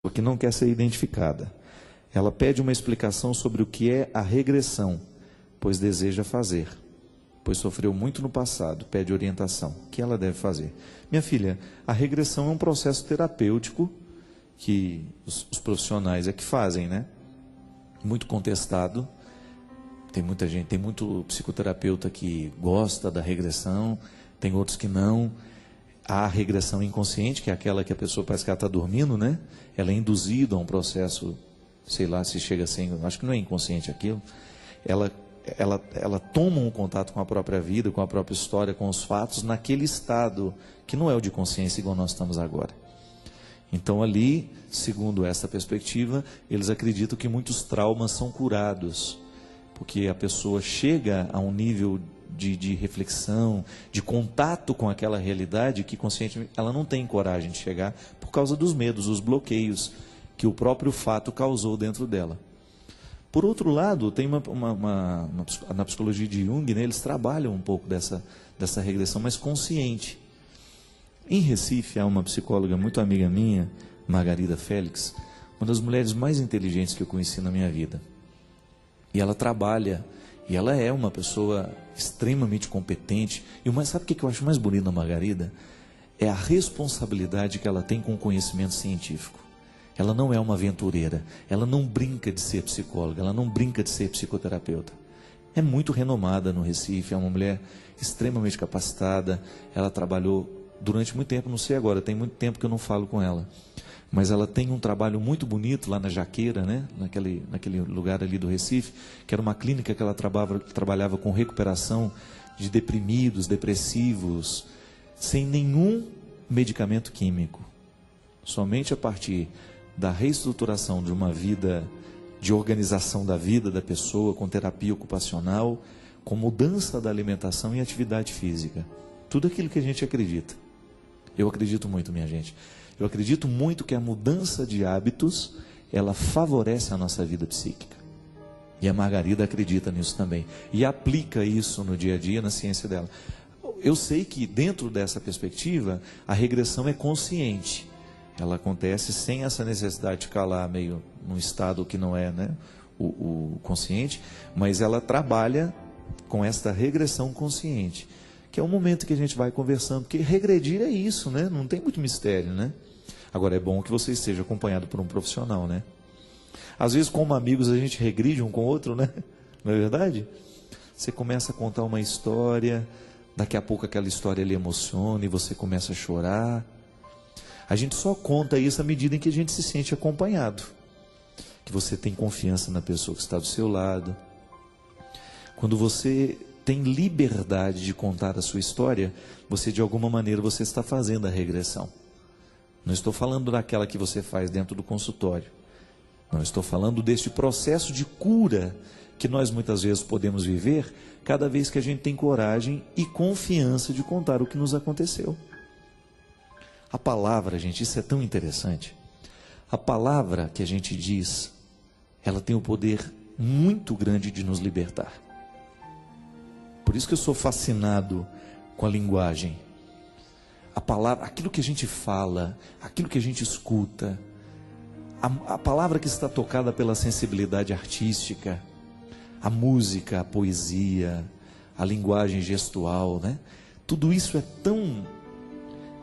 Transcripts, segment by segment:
que não quer ser identificada. Ela pede uma explicação sobre o que é a regressão, pois deseja fazer, pois sofreu muito no passado, pede orientação. O que ela deve fazer? Minha filha, a regressão é um processo terapêutico que os profissionais é que fazem, né? Muito contestado. Tem muita gente, tem muito psicoterapeuta que gosta da regressão, tem outros que não. Há a regressão inconsciente, que é aquela que a pessoa parece que ela está dormindo, né? Ela é induzida a um processo, sei lá se chega a ser, acho que não é inconsciente aquilo. Ela toma um contato com a própria vida, com a própria história, com os fatos, naquele estado que não é o de consciência igual nós estamos agora. Então ali, segundo essa perspectiva, eles acreditam que muitos traumas são curados, porque a pessoa chega a um nível de reflexão, de contato com aquela realidade que conscientemente ela não tem coragem de chegar por causa dos medos, os bloqueios que o próprio fato causou dentro dela. Por outro lado, tem na psicologia de Jung, né, eles trabalham um pouco dessa regressão mais consciente. Em Recife, há uma psicóloga muito amiga minha, Margarida Félix, uma das mulheres mais inteligentes que eu conheci na minha vida. E ela trabalha, e ela é uma pessoa extremamente competente. E sabe o que eu acho mais bonito na Margarida? É a responsabilidade que ela tem com o conhecimento científico. Ela não é uma aventureira, ela não brinca de ser psicóloga, ela não brinca de ser psicoterapeuta. É muito renomada no Recife, é uma mulher extremamente capacitada, ela trabalhou durante muito tempo, não sei agora, tem muito tempo que eu não falo com ela. Mas ela tem um trabalho muito bonito lá na Jaqueira, né? naquele lugar ali do Recife, que era uma clínica que ela trabalhava com recuperação de deprimidos, depressivos, sem nenhum medicamento químico. Somente a partir da reestruturação de uma vida, de organização da vida da pessoa, com terapia ocupacional, com mudança da alimentação e atividade física. Tudo aquilo que a gente acredita. Eu acredito muito, minha gente. Eu acredito muito que a mudança de hábitos, ela favorece a nossa vida psíquica. E a Margarida acredita nisso também. E aplica isso no dia a dia, na ciência dela. Eu sei que dentro dessa perspectiva, a regressão é consciente. Ela acontece sem essa necessidade de ficar lá meio num estado que não é, né, o consciente, mas ela trabalha com esta regressão consciente, que é o momento que a gente vai conversando, porque regredir é isso, né? Não tem muito mistério, né? Agora é bom que você esteja acompanhado por um profissional, né? Às vezes, como amigos, a gente regride um com o outro, né? Não é verdade? Você começa a contar uma história, daqui a pouco aquela história lhe emociona e você começa a chorar. A gente só conta isso à medida em que a gente se sente acompanhado, que você tem confiança na pessoa que está do seu lado. Quando você tem liberdade de contar a sua história, você de alguma maneira você está fazendo a regressão. Não estou falando daquela que você faz dentro do consultório. Não estou falando deste processo de cura que nós muitas vezes podemos viver cada vez que a gente tem coragem e confiança de contar o que nos aconteceu. A palavra, gente, isso é tão interessante. A palavra que a gente diz, ela tem o poder muito grande de nos libertar. Por isso que eu sou fascinado com a linguagem. A palavra, aquilo que a gente fala, aquilo que a gente escuta, a palavra que está tocada pela sensibilidade artística, a música, a poesia, a linguagem gestual, né? Tudo isso é tão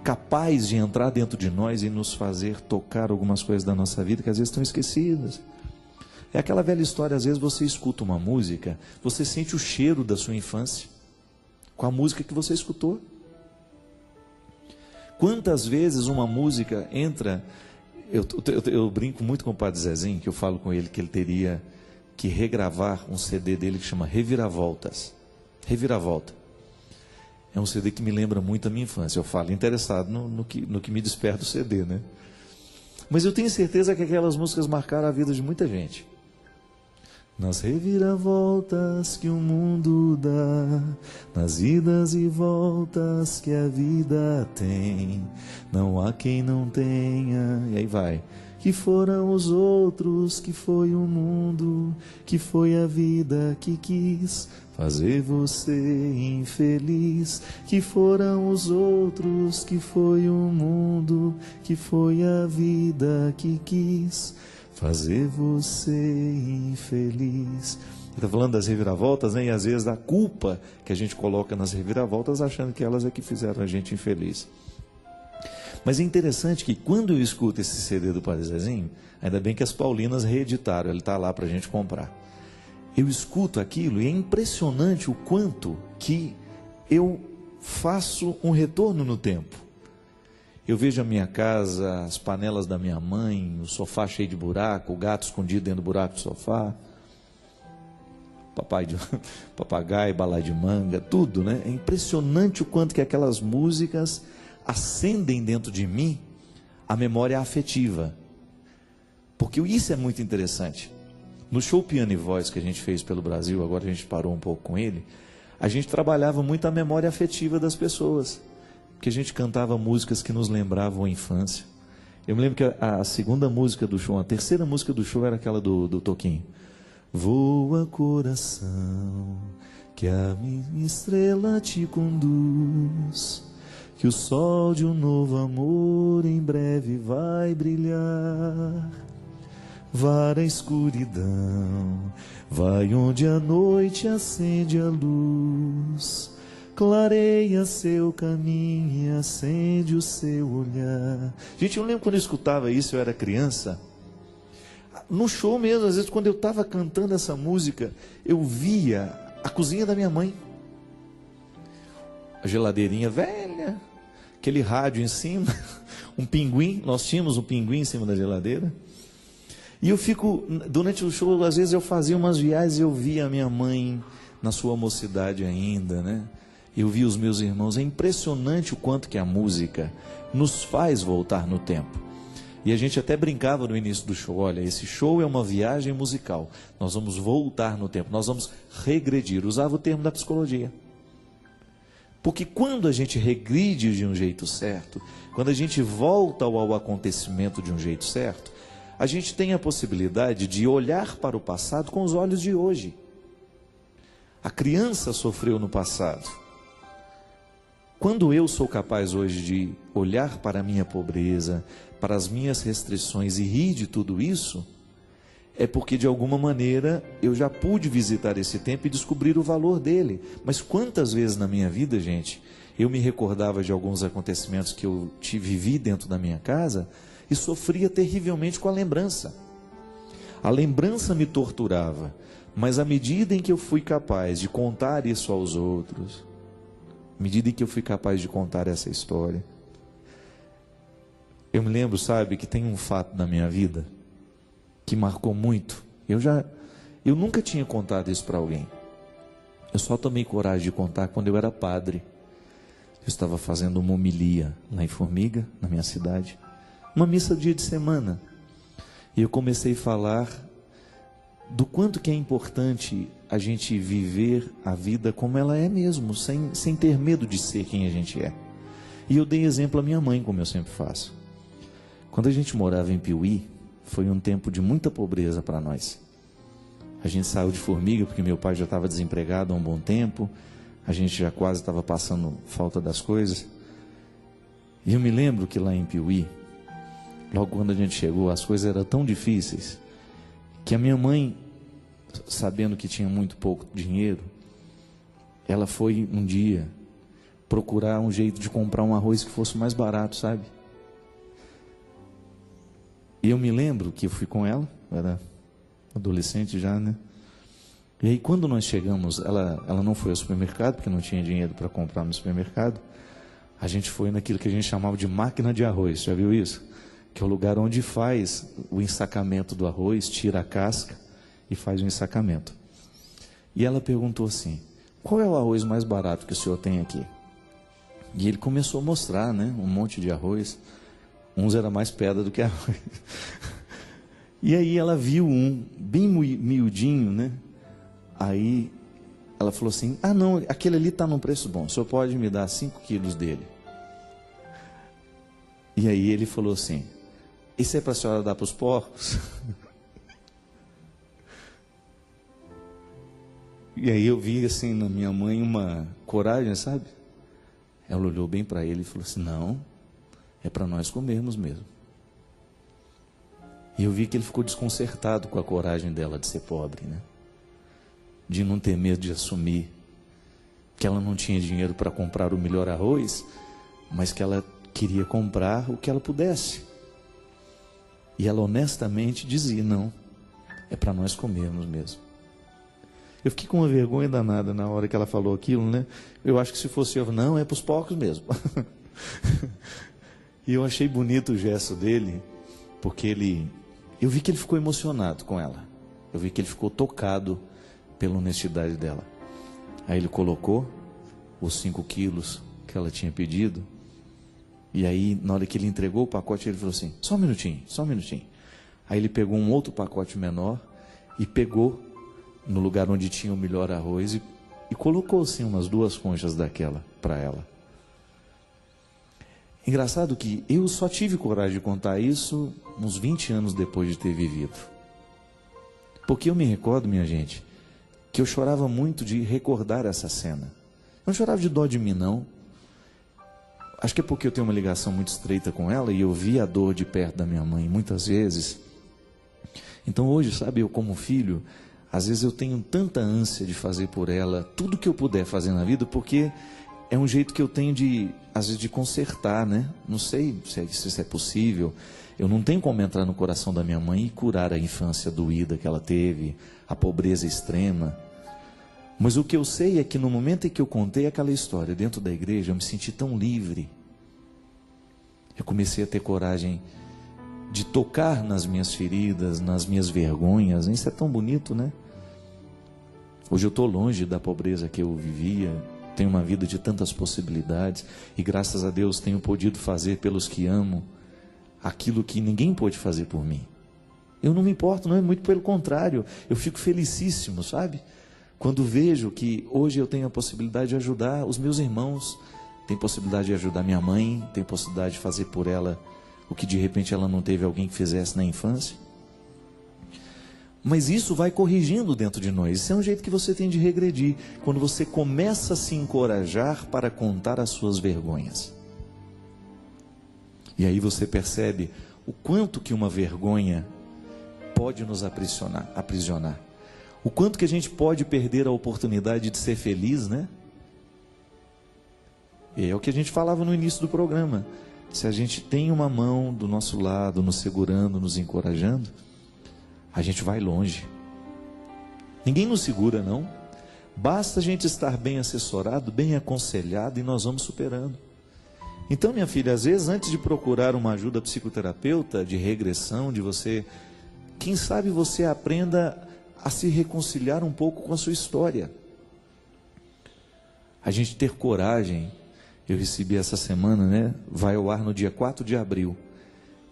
capaz de entrar dentro de nós e nos fazer tocar algumas coisas da nossa vida que às vezes estão esquecidas. É aquela velha história, às vezes você escuta uma música, você sente o cheiro da sua infância com a música que você escutou. Quantas vezes uma música entra... Eu brinco muito com o Padre Zezinho, que eu falo com ele que ele teria que regravar um CD dele que chama Reviravoltas. Reviravolta. É um CD que me lembra muito a minha infância. Eu falo interessado no que me desperta o CD, né? Mas eu tenho certeza que aquelas músicas marcaram a vida de muita gente. Nas reviravoltas que o mundo dá, nas idas e voltas que a vida tem, não há quem não tenha, e aí vai, que foram os outros, que foi o mundo, que foi a vida que quis fazer você infeliz, que foram os outros, que foi o mundo, que foi a vida que quis fazer você infeliz. Ele está falando das reviravoltas, né? E às vezes da culpa que a gente coloca nas reviravoltas, achando que elas é que fizeram a gente infeliz. Mas é interessante que quando eu escuto esse CD do Padre Zezinho, ainda bem que as Paulinas reeditaram, ele está lá para a gente comprar. Eu escuto aquilo e é impressionante o quanto que eu faço um retorno no tempo. Eu vejo a minha casa, as panelas da minha mãe, o sofá cheio de buraco, o gato escondido dentro do buraco do sofá, papagaio, balai de manga, tudo, né? É impressionante o quanto que aquelas músicas acendem dentro de mim a memória afetiva. Porque isso é muito interessante. No show Piano e Voz que a gente fez pelo Brasil, agora a gente parou um pouco com ele, a gente trabalhava muito a memória afetiva das pessoas, porque a gente cantava músicas que nos lembravam a infância. Eu me lembro que a segunda música do show, a terceira música do show era aquela do Toquinho. Voa coração, que a minha estrela te conduz, que o sol de um novo amor em breve vai brilhar. Vara a escuridão, vai onde a noite acende a luz, clareia seu caminho e acende o seu olhar. Gente, eu lembro quando eu escutava isso, eu era criança, no show mesmo, às vezes quando eu estava cantando essa música, eu via a cozinha da minha mãe, a geladeirinha velha, aquele rádio em cima, um pinguim, nós tínhamos um pinguim em cima da geladeira. E eu fico, durante o show, às vezes eu fazia umas viagens e eu via a minha mãe na sua mocidade ainda, né? Eu via os meus irmãos. É impressionante o quanto que a música nos faz voltar no tempo. E a gente até brincava no início do show, olha, esse show é uma viagem musical. Nós vamos voltar no tempo, nós vamos regredir. Usava o termo da psicologia. Porque quando a gente regride de um jeito certo, quando a gente volta ao acontecimento de um jeito certo, a gente tem a possibilidade de olhar para o passado com os olhos de hoje. A criança sofreu no passado. Quando eu sou capaz hoje de olhar para a minha pobreza, para as minhas restrições e rir de tudo isso, é porque de alguma maneira eu já pude visitar esse tempo e descobrir o valor dele. Mas quantas vezes na minha vida, gente, eu me recordava de alguns acontecimentos que eu vivi dentro da minha casa e sofria terrivelmente com a lembrança. A lembrança me torturava, mas à medida em que eu fui capaz de contar isso aos outros, à medida em que eu fui capaz de contar essa história, eu me lembro, sabe, que tem um fato na minha vida que marcou muito. Eu nunca tinha contado isso para alguém. Eu só tomei coragem de contar quando eu era padre. Eu estava fazendo uma homilia lá em Formiga, na minha cidade, uma missa dia de semana, e eu comecei a falar do quanto que é importante a gente viver a vida como ela é mesmo, sem ter medo de ser quem a gente é. E eu dei exemplo à minha mãe, como eu sempre faço. Quando a gente morava em Piuí, foi um tempo de muita pobreza para nós. A gente saiu de Formiga porque meu pai já estava desempregado há um bom tempo, a gente já quase estava passando falta das coisas. E eu me lembro que lá em Piuí, logo quando a gente chegou, as coisas eram tão difíceis, que a minha mãe, sabendo que tinha muito pouco dinheiro, ela foi um dia procurar um jeito de comprar um arroz que fosse mais barato, sabe? E eu me lembro que eu fui com ela, eu era adolescente já, né? E aí quando nós chegamos, ela não foi ao supermercado, porque não tinha dinheiro para comprar no supermercado. A gente foi naquilo que a gente chamava de máquina de arroz, já viu isso? Que é o lugar onde faz o ensacamento do arroz, tira a casca e faz o ensacamento. E ela perguntou assim, qual é o arroz mais barato que o senhor tem aqui? E ele começou a mostrar, né, um monte de arroz. Uns era mais pedra do que arroz. E aí ela viu um bem miudinho, né? Aí ela falou assim, ah não, aquele ali está num preço bom, o senhor pode me dar 5 quilos dele. E aí ele falou assim, isso é para a senhora dar para os porcos? E aí eu vi assim na minha mãe uma coragem, sabe? Ela olhou bem para ele e falou assim: não, é para nós comermos mesmo. E eu vi que ele ficou desconcertado com a coragem dela de ser pobre, né? De não ter medo de assumir que ela não tinha dinheiro para comprar o melhor arroz, mas que ela queria comprar o que ela pudesse. E ela honestamente dizia: não, é para nós comermos mesmo. Eu fiquei com uma vergonha danada na hora que ela falou aquilo, né? Eu acho que se fosse eu, não, é para os porcos mesmo. E eu achei bonito o gesto dele, porque eu vi que ele ficou emocionado com ela. Eu vi que ele ficou tocado pela honestidade dela. Aí ele colocou os 5 quilos que ela tinha pedido. E aí, na hora que ele entregou o pacote, ele falou assim: só um minutinho, só um minutinho. Aí ele pegou um outro pacote menor e pegou no lugar onde tinha o melhor arroz e colocou assim umas 2 conchas daquela para ela. Engraçado que eu só tive coragem de contar isso uns 20 anos depois de ter vivido. Porque eu me recordo, minha gente, que eu chorava muito de recordar essa cena. Eu não chorava de dó de mim, não. Acho que é porque eu tenho uma ligação muito estreita com ela e eu vi a dor de perto da minha mãe muitas vezes. Então hoje, sabe, eu como filho, às vezes eu tenho tanta ânsia de fazer por ela tudo que eu puder fazer na vida, porque é um jeito que eu tenho de, às vezes, de consertar, né? Não sei se isso é possível. Eu não tenho como entrar no coração da minha mãe e curar a infância doída que ela teve, a pobreza extrema. Mas o que eu sei é que no momento em que eu contei aquela história dentro da igreja, eu me senti tão livre. Eu comecei a ter coragem de tocar nas minhas feridas, nas minhas vergonhas. Isso é tão bonito, né? Hoje eu estou longe da pobreza que eu vivia, tenho uma vida de tantas possibilidades e graças a Deus tenho podido fazer pelos que amo aquilo que ninguém pôde fazer por mim. Eu não me importo, não é muito pelo contrário, eu fico felicíssimo, sabe? Quando vejo que hoje eu tenho a possibilidade de ajudar os meus irmãos, tenho possibilidade de ajudar minha mãe, tenho possibilidade de fazer por ela o que de repente ela não teve alguém que fizesse na infância. Mas isso vai corrigindo dentro de nós. Isso é um jeito que você tem de regredir, quando você começa a se encorajar para contar as suas vergonhas. E aí você percebe o quanto que uma vergonha pode nos aprisionar. O quanto que a gente pode perder a oportunidade de ser feliz, né? E é o que a gente falava no início do programa. Se a gente tem uma mão do nosso lado, nos segurando, nos encorajando, a gente vai longe. Ninguém nos segura, não. Basta a gente estar bem assessorado, bem aconselhado e nós vamos superando. Então, minha filha, às vezes, antes de procurar uma ajuda psicoterapeuta, de regressão, de você, quem sabe você aprenda a se reconciliar um pouco com a sua história. A gente ter coragem. Eu recebi essa semana, né? Vai ao ar no dia 4 de abril.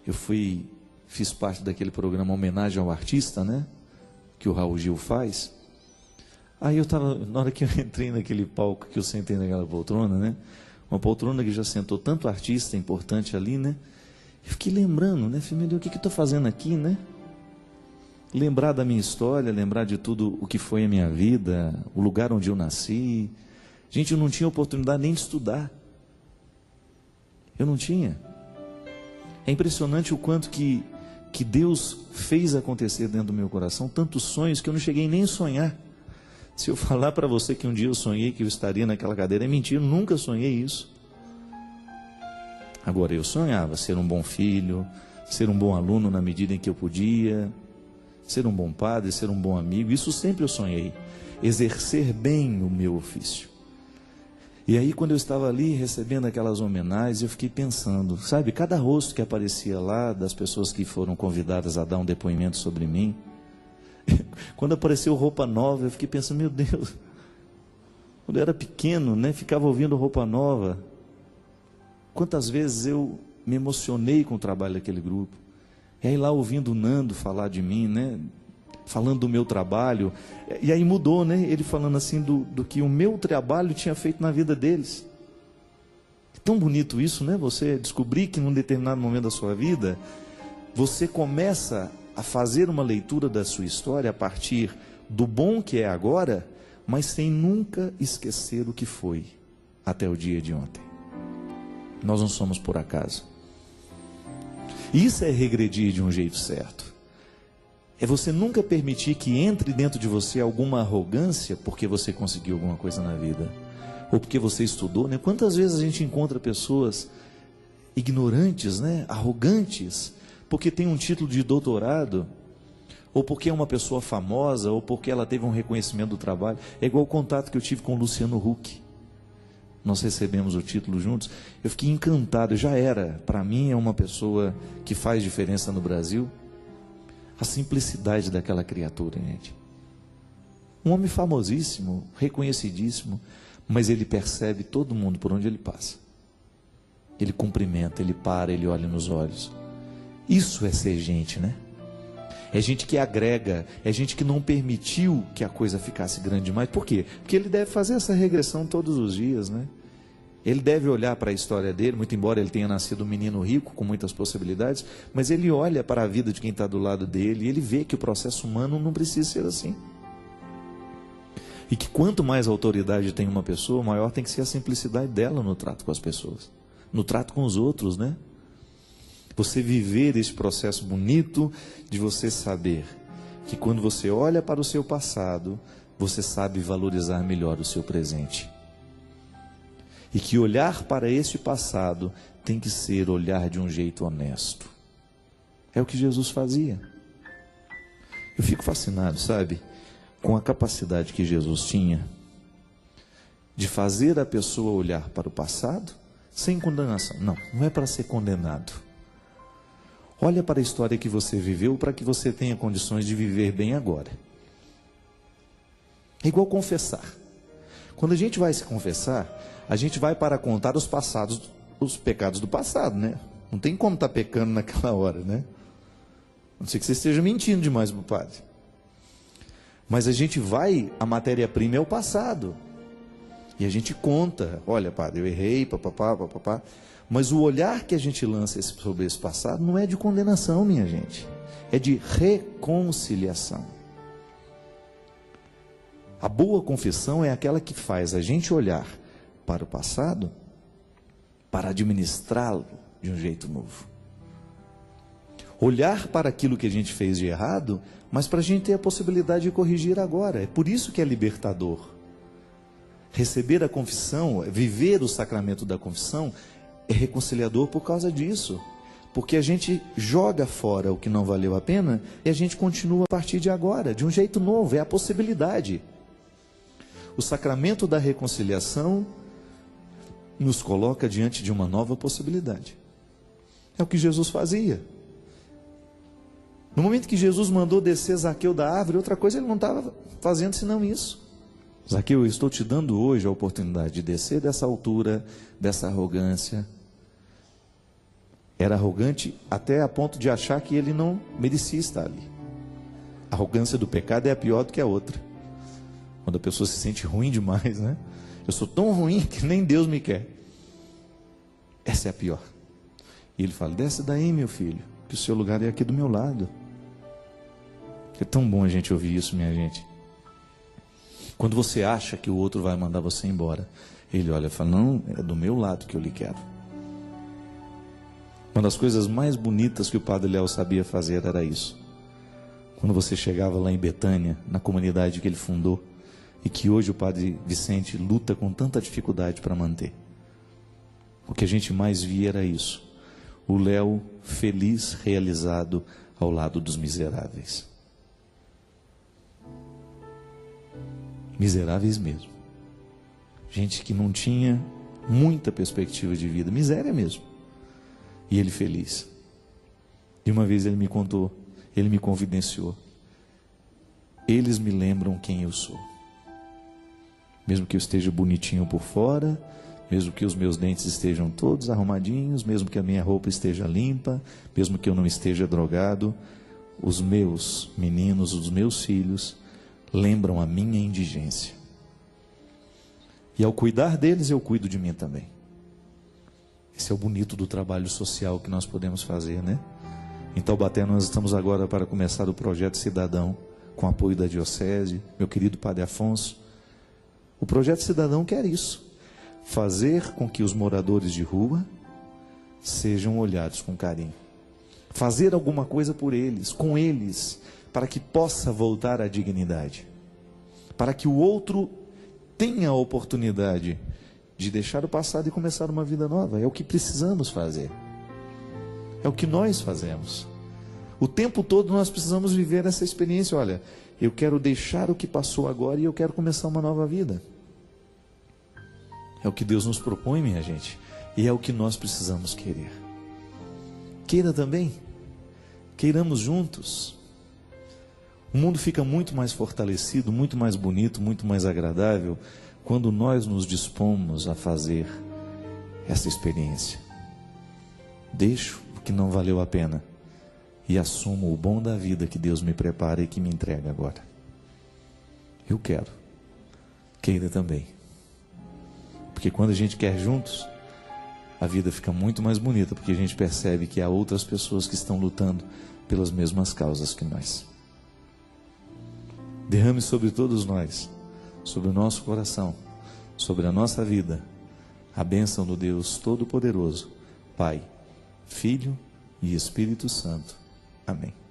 Eu fiz parte daquele programa Homenagem ao Artista, né? Que o Raul Gil faz. Aí eu estava, na hora que eu entrei naquele palco, que eu sentei naquela poltrona, né? Uma poltrona que já sentou tanto artista importante ali, né? Eu fiquei lembrando, né? Falei, meu Deus, o que eu estou fazendo aqui, né? Lembrar da minha história, lembrar de tudo o que foi a minha vida, o lugar onde eu nasci. Gente, eu não tinha oportunidade nem de estudar. Eu não tinha. É impressionante o quanto que Deus fez acontecer dentro do meu coração, tantos sonhos que eu não cheguei nem a sonhar. Se eu falar para você que um dia eu sonhei que eu estaria naquela cadeira, é mentira, eu nunca sonhei isso. Agora, eu sonhava ser um bom filho, ser um bom aluno na medida em que eu podia, ser um bom padre, ser um bom amigo, isso sempre eu sonhei. Exercer bem o meu ofício. E aí, quando eu estava ali recebendo aquelas homenagens, eu fiquei pensando, sabe, cada rosto que aparecia lá, das pessoas que foram convidadas a dar um depoimento sobre mim, quando apareceu Roupa Nova, eu fiquei pensando, meu Deus, quando eu era pequeno, né, ficava ouvindo Roupa Nova, quantas vezes eu me emocionei com o trabalho daquele grupo, e aí lá ouvindo o Nando falar de mim, né, falando do meu trabalho, e aí mudou, né? Ele falando assim do que o meu trabalho tinha feito na vida deles. É tão bonito isso, né? Você descobrir que num determinado momento da sua vida, você começa a fazer uma leitura da sua história a partir do bom que é agora, mas sem nunca esquecer o que foi até o dia de ontem. Nós não somos por acaso. Isso é regredir de um jeito certo. É você nunca permitir que entre dentro de você alguma arrogância porque você conseguiu alguma coisa na vida, ou porque você estudou, né? Quantas vezes a gente encontra pessoas ignorantes, né? Arrogantes, porque tem um título de doutorado, ou porque é uma pessoa famosa, ou porque ela teve um reconhecimento do trabalho. É igual o contato que eu tive com o Luciano Huck. Nós recebemos o título juntos. Eu fiquei encantado, já era. Para mim é uma pessoa que faz diferença no Brasil. A simplicidade daquela criatura, gente. Um homem famosíssimo, reconhecidíssimo, mas ele percebe todo mundo por onde ele passa. Ele cumprimenta, ele para, ele olha nos olhos. Isso é ser gente, né? É gente que agrega, é gente que não permitiu que a coisa ficasse grande demais. Por quê? Porque ele deve fazer essa regressão todos os dias, né? Ele deve olhar para a história dele, muito embora ele tenha nascido um menino rico, com muitas possibilidades, mas ele olha para a vida de quem está do lado dele e ele vê que o processo humano não precisa ser assim. E que quanto mais autoridade tem uma pessoa, maior tem que ser a simplicidade dela no trato com as pessoas, no trato com os outros, né? Você viver esse processo bonito de você saber que quando você olha para o seu passado, você sabe valorizar melhor o seu presente. E que olhar para esse passado tem que ser olhar de um jeito honesto. É o que Jesus fazia. Eu fico fascinado, sabe, com a capacidade que Jesus tinha de fazer a pessoa olhar para o passado sem condenação. Não, não é para ser condenado. Olha para a história que você viveu para que você tenha condições de viver bem agora. É igual confessar. Quando a gente vai se confessar, a gente vai para contar os pecados do passado, né? Não tem como estar pecando naquela hora, né? A não ser que você esteja mentindo demais para o padre. Mas a gente vai, a matéria-prima é o passado. E a gente conta, olha, padre, eu errei, papapá, papapá. Mas o olhar que a gente lança sobre esse passado não é de condenação, minha gente. É de reconciliação. A boa confissão é aquela que faz a gente olhar para o passado para administrá-lo de um jeito novo. Olhar para aquilo que a gente fez de errado, mas para a gente ter a possibilidade de corrigir agora. É por isso que é libertador. Receber a confissão, viver o sacramento da confissão, é reconciliador por causa disso. Porque a gente joga fora o que não valeu a pena e a gente continua a partir de agora, de um jeito novo, é a possibilidade. O sacramento da reconciliação nos coloca diante de uma nova possibilidade. É o que Jesus fazia. No momento que Jesus mandou descer Zaqueu da árvore, outra coisa ele não estava fazendo senão isso. Zaqueu, eu estou te dando hoje a oportunidade de descer dessa altura, dessa arrogância. Era arrogante até a ponto de achar que ele não merecia estar ali. A arrogância do pecado é a pior do que a outra. Quando a pessoa se sente ruim demais, né? Eu sou tão ruim que nem Deus me quer. Essa é a pior. E ele fala, desce daí, meu filho, que o seu lugar é aqui do meu lado. É tão bom a gente ouvir isso, minha gente. Quando você acha que o outro vai mandar você embora, ele olha e fala, não, é do meu lado que eu lhe quero. Uma das coisas mais bonitas que o Padre Léo sabia fazer era isso. Quando você chegava lá em Betânia, na comunidade que ele fundou, e que hoje o Padre Vicente luta com tanta dificuldade para manter. O que a gente mais via era isso. O Léo feliz, realizado ao lado dos miseráveis. Miseráveis mesmo. Gente que não tinha muita perspectiva de vida. Miséria mesmo. E ele feliz. E uma vez ele me contou, ele me confidenciou. Eles me lembram quem eu sou. Mesmo que eu esteja bonitinho por fora, mesmo que os meus dentes estejam todos arrumadinhos, mesmo que a minha roupa esteja limpa, mesmo que eu não esteja drogado, os meus meninos, os meus filhos, lembram a minha indigência. E ao cuidar deles, eu cuido de mim também. Esse é o bonito do trabalho social que nós podemos fazer, né? Em Taubaté nós estamos agora para começar o projeto Cidadão, com apoio da Diocese, meu querido Padre Afonso. O projeto Cidadão quer isso, fazer com que os moradores de rua sejam olhados com carinho. Fazer alguma coisa por eles, com eles, para que possa voltar à dignidade. Para que o outro tenha a oportunidade de deixar o passado e começar uma vida nova. É o que precisamos fazer. É o que nós fazemos. O tempo todo nós precisamos viver essa experiência. Olha, eu quero deixar o que passou agora e eu quero começar uma nova vida. É o que Deus nos propõe, minha gente. E é o que nós precisamos querer. Queira também. Queiramos juntos. O mundo fica muito mais fortalecido, muito mais bonito, muito mais agradável, quando nós nos dispomos a fazer essa experiência. Deixo o que não valeu a pena e assumo o bom da vida que Deus me prepara e que me entrega agora. Eu quero. Queira também. Porque quando a gente quer juntos, a vida fica muito mais bonita, porque a gente percebe que há outras pessoas que estão lutando pelas mesmas causas que nós. Derrame sobre todos nós, sobre o nosso coração, sobre a nossa vida, a bênção do Deus Todo-Poderoso, Pai, Filho e Espírito Santo. Amém.